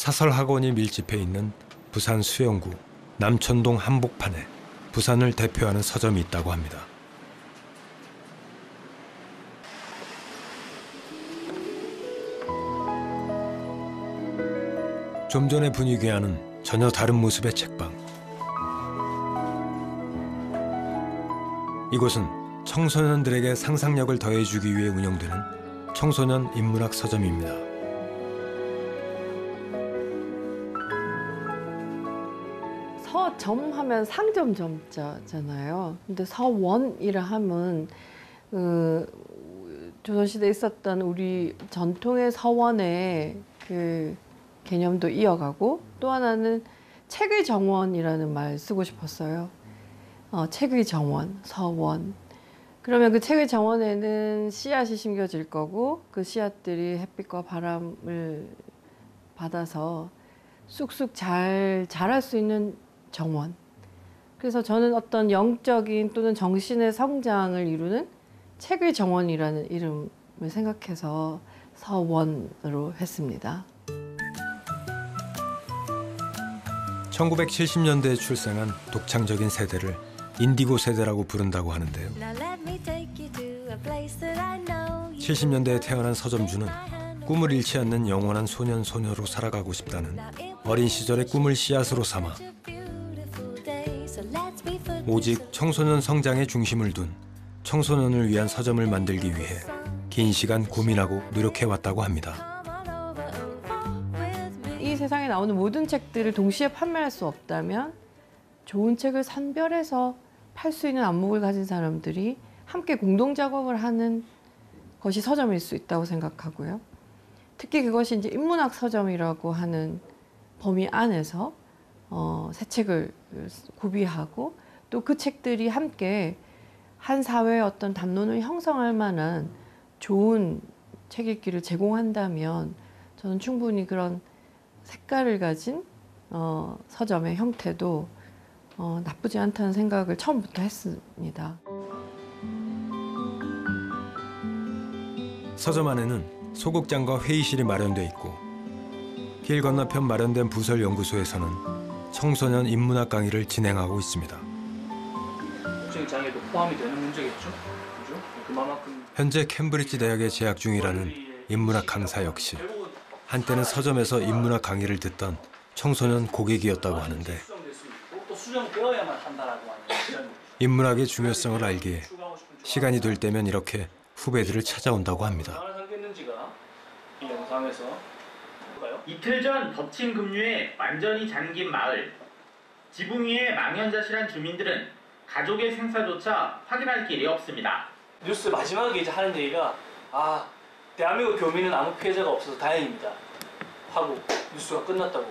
사설학원이 밀집해 있는 부산 수영구 남천동 한복판에 부산을 대표하는 서점이 있다고 합니다. 좀 전의 분위기와는 전혀 다른 모습의 책방. 이곳은 청소년들에게 상상력을 더해주기 위해 운영되는 청소년 인문학 서점입니다. 서점 하면 상점 점자잖아요. 근데 서원이라 하면 조선시대에 있었던 우리 전통의 서원의 그 개념도 이어가고, 또 하나는 책의 정원이라는 말 쓰고 싶었어요. 책의 정원, 서원. 그러면 그 책의 정원에는 씨앗이 심겨질 거고, 그 씨앗들이 햇빛과 바람을 받아서 쑥쑥 잘 자랄 수 있는 정원. 그래서 저는 어떤 영적인 또는 정신의 성장을 이루는 책의 정원이라는 이름을 생각해서 서원으로 했습니다. 1970년대에 출생한 독창적인 세대를 인디고 세대라고 부른다고 하는데요. 70년대에 태어난 서점주는 꿈을 잃지 않는 영원한 소년, 소녀로 살아가고 싶다는 어린 시절의 꿈을 씨앗으로 삼아 오직 청소년 성장에 중심을 둔 청소년을 위한 서점을 만들기 위해 긴 시간 고민하고 노력해왔다고 합니다. 이 세상에 나오는 모든 책들을 동시에 판매할 수 없다면 좋은 책을 선별해서 팔 수 있는 안목을 가진 사람들이 함께 공동 작업을 하는 것이 서점일 수 있다고 생각하고요. 특히 그것이 이제 인문학 서점이라고 하는 범위 안에서 새 책을 구비하고, 또 그 책들이 함께 한 사회의 어떤 담론을 형성할 만한 좋은 책 읽기를 제공한다면 저는 충분히 그런 색깔을 가진 서점의 형태도 나쁘지 않다는 생각을 처음부터 했습니다. 서점 안에는 소극장과 회의실이 마련돼 있고, 길 건너편 마련된 부설 연구소에서는 청소년 인문학 강의를 진행하고 있습니다. 정신 장애도 포함이 되는 문제겠죠? 그죠? 그만큼 현재 캠브리지 대학에 재학 중이라는 인문학 강사 역시 한때는 서점에서 인문학 강의를 듣던 청소년 고객이었다고 하는데, 인문학의 중요성을 알기에 시간이 될 때면 이렇게 후배들을 찾아온다고 합니다. 이틀 전 덮친 급류에 완전히 잠긴 마을. 지붕 위에 망연자실한 주민들은 가족의 생사조차 확인할 길이 없습니다. 뉴스 마지막에 이제 하는 얘기가 대한민국 교민은 아무 피해자가 없어서 다행입니다 하고 뉴스가 끝났다고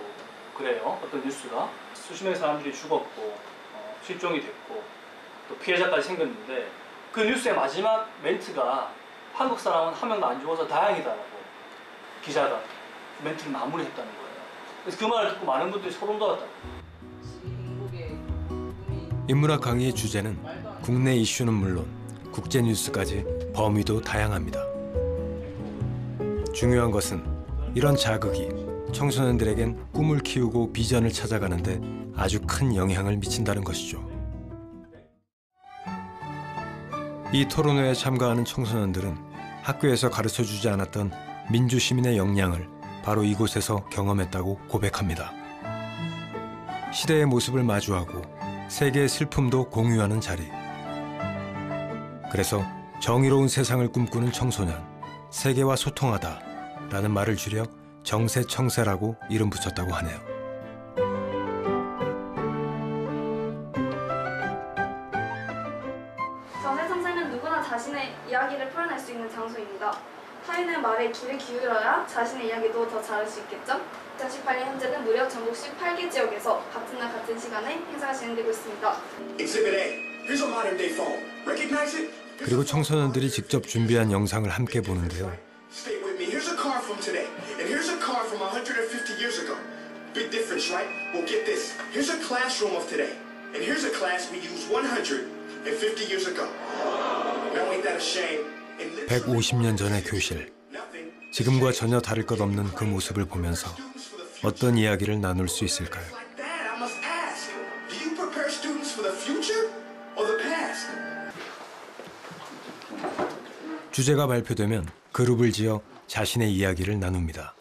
그래요. 어떤 뉴스가 수십 명의 사람들이 죽었고 실종이 됐고 또 피해자까지 생겼는데, 그 뉴스의 마지막 멘트가 한국 사람은 한 명도 안 죽어서 다행이다라고 기자가 멘트를 마무리했다는 거예요. 그래서 그 말을 듣고 많은 분들이 소름 돋았다고. 인문학 강의의 주제는 국내 이슈는 물론 국제 뉴스까지 범위도 다양합니다. 중요한 것은 이런 자극이 청소년들에겐 꿈을 키우고 비전을 찾아가는데 아주 큰 영향을 미친다는 것이죠. 이 토론회에 참가하는 청소년들은 학교에서 가르쳐주지 않았던 민주시민의 역량을 바로 이곳에서 경험했다고 고백합니다. 시대의 모습을 마주하고 세계의 슬픔도 공유하는 자리. 그래서 정의로운 세상을 꿈꾸는 청소년, 세계와 소통하다라는 말을 줄여 정세청세라고 이름 붙였다고 하네요. 정세청세는 누구나 자신의 이야기를 표현할 수 있는 장소입니다. 타인의 말에 귀를 기울여야 자신의 이야기도 더 잘할 수 있겠죠? 2018년 현재는 무려 전국 18개 지역에서 같은 날 같은 시간에 행사가 진행되고 있습니다. 그리고 청소년들이 직접 준비한 영상을 함께 보는데요. (150년) 전의 교실. 지금과 전혀 다를 것 없는 그 모습을 보면서 어떤 이야기를 나눌 수 있을까요? Like that, I must ask. Do you prepare students for the future or the past? 주제가 발표되면 그룹을 지어 자신의 이야기를 나눕니다.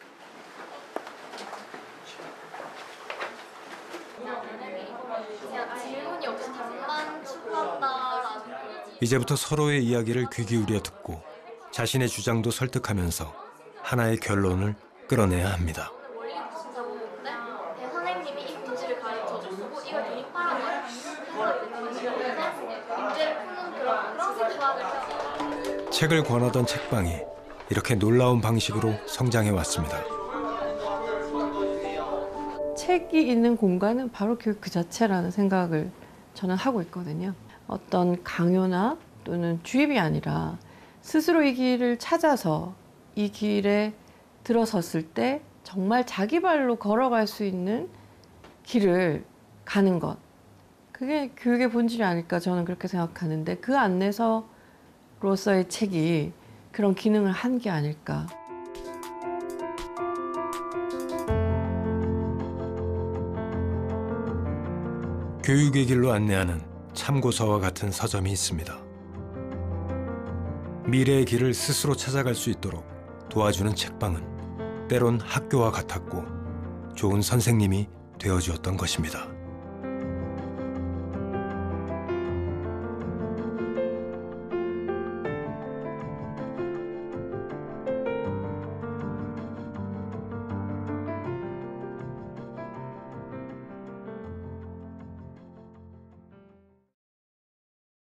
질문이 없이 답만 추구한다라는 이제부터 서로의 이야기를 귀 기울여 듣고 자신의 주장도 설득하면서 하나의 결론을 끌어내야 합니다. 원리 진짜 모르는데 선생님이 이 공지를 가르쳐줬고 이걸 대입하라고 해서 문제를 푸는 그런 생각을 책을 권하던 책방이 이렇게 놀라운 방식으로 성장해 왔습니다. 책이 있는 공간은 바로 교육 그 자체라는 생각을 저는 하고 있거든요. 어떤 강요나 또는 주입이 아니라 스스로 이 길을 찾아서 이 길에 들어섰을 때 정말 자기 발로 걸어갈 수 있는 길을 가는 것. 그게 교육의 본질이 아닐까 저는 그렇게 생각하는데 그 안내서로서의 책이 그런 기능을 한 게 아닐까. 교육의 길로 안내하는 참고서와 같은 서점이 있습니다. 미래의 길을 스스로 찾아갈 수 있도록 도와주는 책방은 때론 학교와 같았고 좋은 선생님이 되어주었던 것입니다.